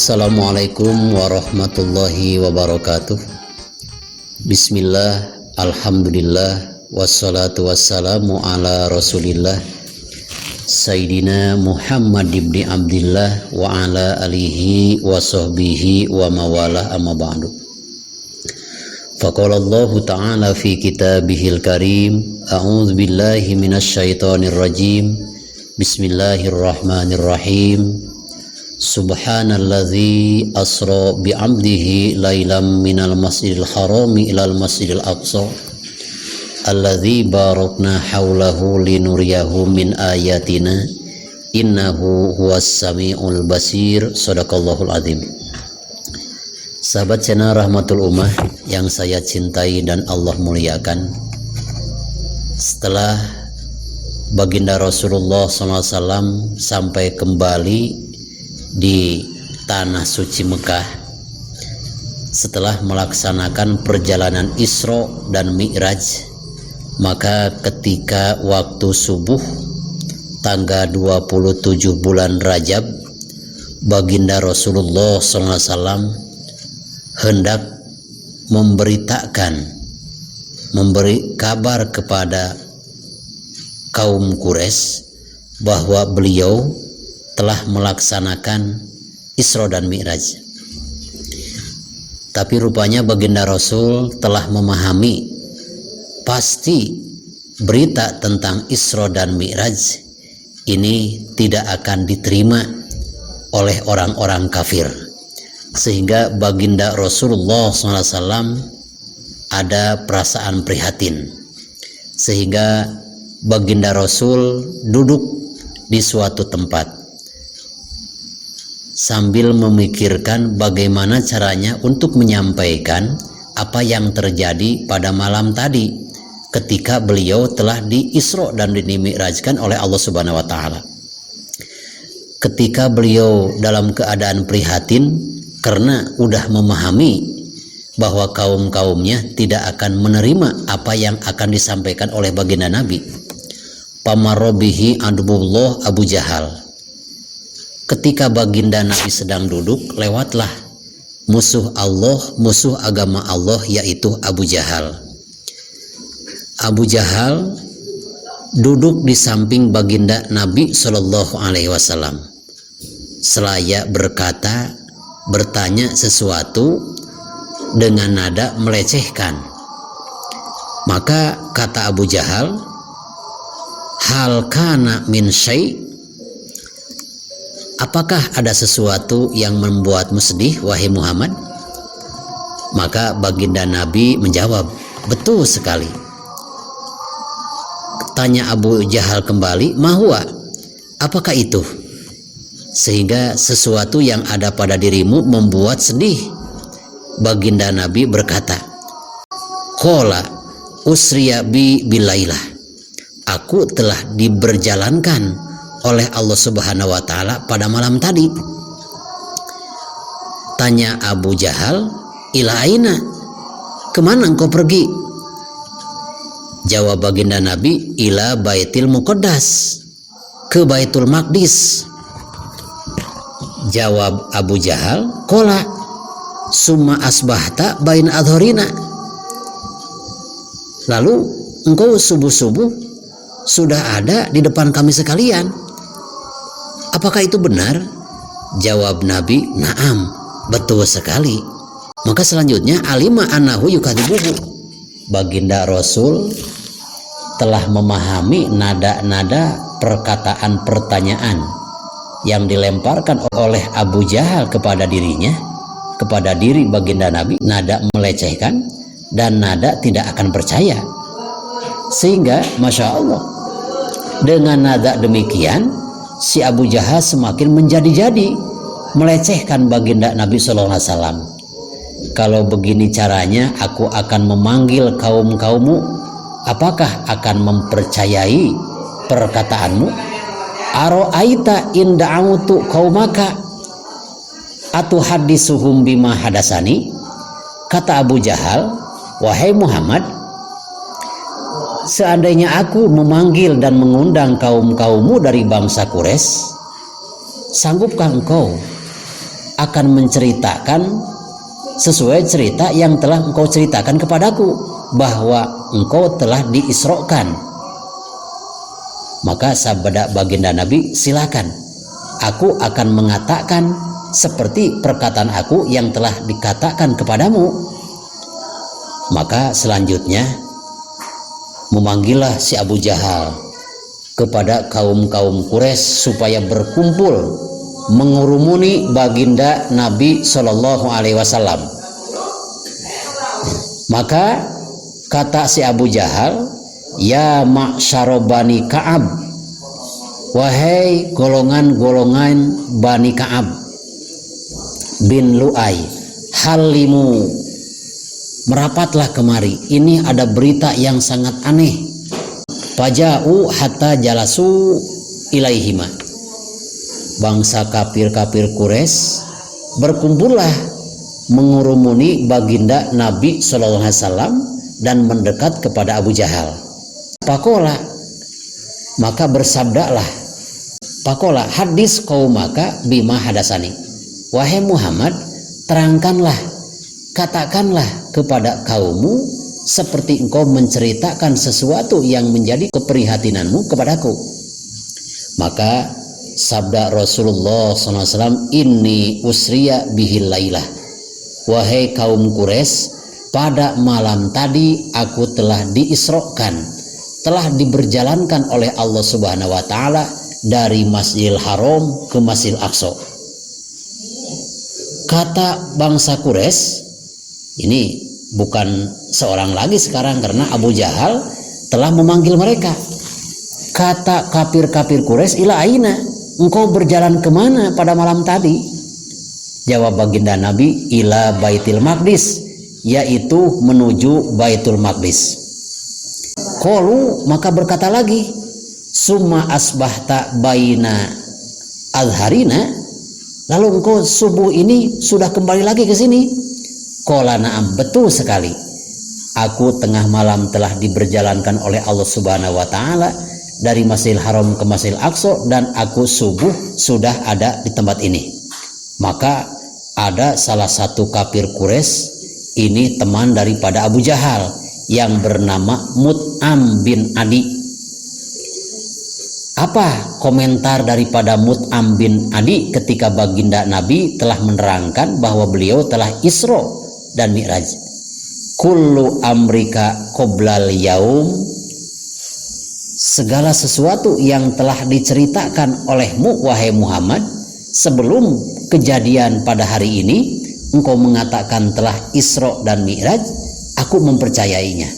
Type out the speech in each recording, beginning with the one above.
Assalamualaikum warahmatullahi wabarakatuh. Bismillah, alhamdulillah, wassalatu wassalamu ala rasulillah Sayyidina Muhammad ibn Abdillah wa ala alihi wa sahbihi wa mawalah amma ba'du. Faqala Allah ta'ala fi kitabihil karim, a'udzu billahi minasy syaithanir rajim. Bismillahirrahmanirrahim. Subhanalladzi asra bi'amdihi lailam minal masjidil harami ilal masjidil aqsa alladzi barakna haulahu linuriyahu min ayatina innahu huwas samiul basir. Shadaqallahul azim. Sahabat channel Rahmatul Ummah yang saya cintai dan Allah muliakan, setelah baginda Rasulullah SAW sampai kembali di tanah suci Mekah setelah melaksanakan perjalanan Isra dan Mi'raj, maka ketika waktu subuh tanggal 27 bulan Rajab, baginda Rasulullah SAW hendak memberi kabar kepada kaum Quraisy bahwa beliau telah melaksanakan Isra dan Mi'raj. Tapi rupanya baginda Rasul telah memahami pasti berita tentang Isra dan Mi'raj ini tidak akan diterima oleh orang-orang kafir, sehingga baginda Rasulullah SAW ada perasaan prihatin, sehingga baginda Rasul duduk di suatu tempat sambil memikirkan bagaimana caranya untuk menyampaikan apa yang terjadi pada malam tadi ketika beliau telah di-Isra dan di-Mi'rajkan oleh Allah Subhanahu wa taala. Ketika beliau dalam keadaan prihatin karena udah memahami bahwa kaum-kaumnya tidak akan menerima apa yang akan disampaikan oleh baginda Nabi. Pamarobihi adubullah Abu Jahal. Ketika baginda Nabi sedang duduk, lewatlah musuh Allah, musuh agama Allah, yaitu Abu Jahal. Abu Jahal duduk di samping baginda Nabi Shallallahu Alaihi Wasallam. Selaya bertanya sesuatu dengan nada melecehkan. Maka kata Abu Jahal, hal kana min syai', apakah ada sesuatu yang membuatmu sedih wahai Muhammad? Maka baginda Nabi menjawab, betul sekali. Tanya Abu Jahal kembali, mahwa, apakah itu? Sehingga sesuatu yang ada pada dirimu membuat sedih. Baginda Nabi berkata, qala usriya bi bilailah, aku telah diberjalankan oleh Allah Subhanahu wa taala pada malam tadi. Tanya Abu Jahal, ila aina, kemana engkau pergi? Jawab baginda Nabi, ila Baitul Muqaddas, ke Baitul Maqdis. Jawab Abu Jahal, qala summa asbahta bain adhorina, lalu engkau subuh-subuh sudah ada di depan kami sekalian. Apakah itu benar? Jawab Nabi, na'am, betul sekali. Maka selanjutnya alima annahu yukadzibuhu. Baginda Rasul telah memahami nada-nada perkataan pertanyaan yang dilemparkan oleh Abu Jahal kepada dirinya, kepada diri baginda Nabi, nada melecehkan dan nada tidak akan percaya. Sehingga Masya Allah, dengan nada demikian si Abu Jahal semakin menjadi-jadi melecehkan baginda Nabi Sallallahu Alaihi Wasallam. Kalau begini caranya, aku akan memanggil kaum-kaummu, apakah akan mempercayai perkataanmu? Aro'aita in da'autu qaumaka atuhaddisuhum bima hadasani. Kata Abu Jahal, wahai Muhammad, seandainya aku memanggil dan mengundang kaum-kaummu dari bangsa Quraisy, sanggupkah engkau akan menceritakan sesuai cerita yang telah engkau ceritakan kepadaku, bahwa engkau telah diisrokan. Maka sabda baginda Nabi, silakan, aku akan mengatakan seperti perkataan aku yang telah dikatakan kepadamu. Maka selanjutnya memanggillah si Abu Jahal kepada kaum-kaum Quraisy supaya berkumpul mengurumuni baginda Nabi Shallallahu Alaihi Wasallam. Maka kata si Abu Jahal, ya ma'syara Bani Ka'ab, wahai golongan-golongan Bani Ka'ab bin Lu'ay, halimu, merapatlah kemari, ini ada berita yang sangat aneh. Faja'u hatta jalasu ilaihima. Bangsa kafir-kafir Quraisy berkumpullah mengurumuni baginda Nabi Sallallahu Alaihi Wasallam dan mendekat kepada Abu Jahal. Pakola, maka bersabdalah, pakola hadis qaumaka bima hadasani. Wahai Muhammad, terangkanlah, katakanlah kepada kaummu seperti engkau menceritakan sesuatu yang menjadi keprihatinanmu kepadaku. Maka sabda Rasulullah SAW, inni usriya bihil lailah, wahai kaum Quraisy, pada malam tadi aku telah diisrokan, telah diberjalankan oleh Allah Subhanahu wa Ta'ala dari Masjidil Haram ke Masjidil Aqsa. Kata bangsa Quraisy, ini bukan seorang lagi sekarang, karena Abu Jahal telah memanggil mereka. Kata kafir-kafir Quraisy, ila aina, engkau berjalan kemana pada malam tadi? Jawab baginda Nabi, ila Baitul Maqdis, yaitu menuju Baitul Maqdis. Qalu, maka berkata lagi, summa asbahta baina azharina, lalu engkau subuh ini sudah kembali lagi ke sini? Qala na'am, betul sekali. Aku tengah malam telah diberjalankan oleh Allah Subhanahu wa Ta'ala dari Masjidil Haram ke Masjidil Aqsa, dan aku subuh sudah ada di tempat ini. Maka ada salah satu kafir Quraisy, ini teman daripada Abu Jahal, yang bernama Mut'am bin Adi. Apa komentar daripada Mut'am bin Adi ketika baginda Nabi telah menerangkan bahwa beliau telah Isra dan Mi'raj? Kullu amrika qoblal yaum, segala sesuatu yang telah diceritakan olehmu wahai Muhammad sebelum kejadian pada hari ini, engkau mengatakan telah Isra dan Mi'raj, aku mempercayainya.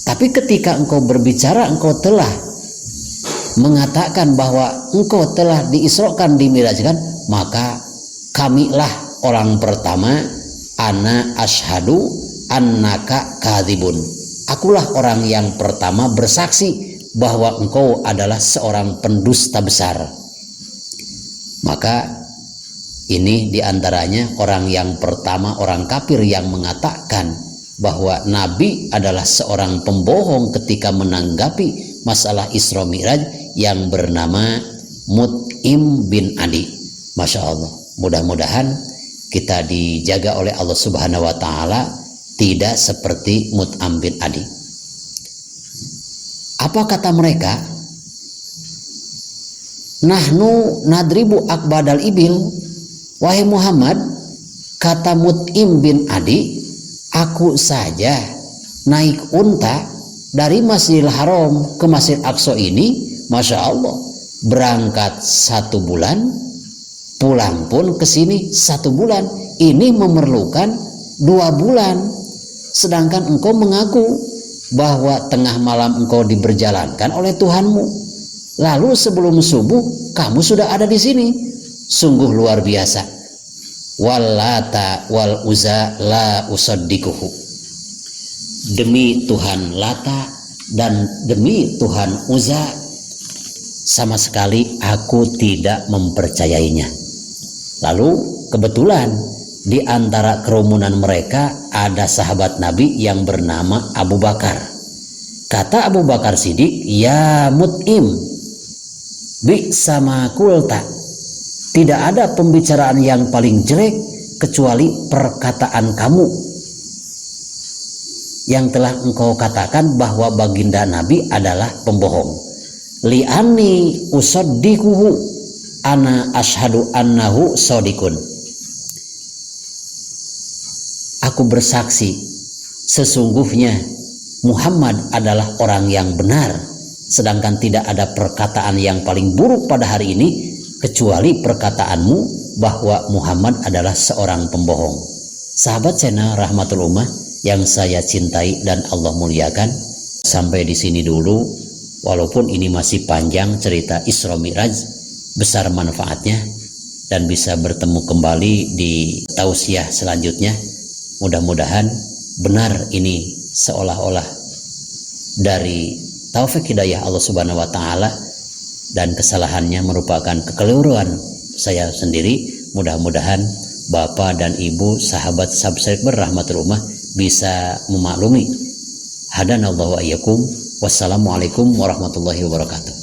Tapi ketika engkau berbicara, engkau telah mengatakan bahwa engkau telah diisrokan, dimi'rajkan, maka kamilah orang pertama, ana ashadu annaka kadzibun, akulah orang yang pertama bersaksi bahwa engkau adalah seorang pendusta besar. Maka ini diantaranya orang yang pertama, orang kafir yang mengatakan bahwa Nabi adalah seorang pembohong ketika menanggapi masalah Isra Mi'raj, yang bernama Mut'im bin Adi. Masya Allah, mudah-mudahan kita dijaga oleh Allah Subhanahu wa Ta'ala tidak seperti Mut'am bin Adi. Apa kata mereka? Nahnu nadribu akbadal ibil, wahai Muhammad, kata Mut'im bin Adi, aku saja naik unta dari Masjidil Haram ke Masjid Aqsa ini, Masya Allah, berangkat 1 bulan, pulang pun ke sini 1 bulan. Ini memerlukan 2 bulan. Sedangkan engkau mengaku bahwa tengah malam engkau diberjalankan oleh Tuhanmu, lalu sebelum subuh kamu sudah ada di sini. Sungguh luar biasa. Wallata wal Uzza la usaddikuhu. Demi Tuhan Lata dan demi Tuhan Uzza, sama sekali aku tidak mempercayainya. Lalu kebetulan di antara kerumunan mereka ada sahabat Nabi yang bernama Abu Bakar. Kata Abu Bakar Siddiq, ya Mut'im, bi sama kulta, Tidak ada pembicaraan yang paling jelek kecuali perkataan kamu yang telah engkau katakan bahwa baginda Nabi adalah pembohong. Li'anni usaddiquhu ana ashadu annahu sadiqun. Aku bersaksi sesungguhnya Muhammad adalah orang yang benar, sedangkan tidak ada perkataan yang paling buruk pada hari ini kecuali perkataanmu bahwa Muhammad adalah seorang pembohong. Sahabat channel Rahmatul Ummah yang saya cintai dan Allah muliakan, sampai di sini dulu. Walaupun ini masih panjang cerita Isra Mi'raj, besar manfaatnya dan bisa bertemu kembali di tausiah selanjutnya. Mudah-mudahan benar ini seolah-olah dari taufik hidayah Allah Subhanahu wa taala dan kesalahannya merupakan kekeliruan saya sendiri. Mudah-mudahan Bapak dan Ibu sahabat subscriber Rahmatul Ummah bisa memaklumi. Hadanallahu wa iyyakum. Wassalamualaikum warahmatullahi wabarakatuh.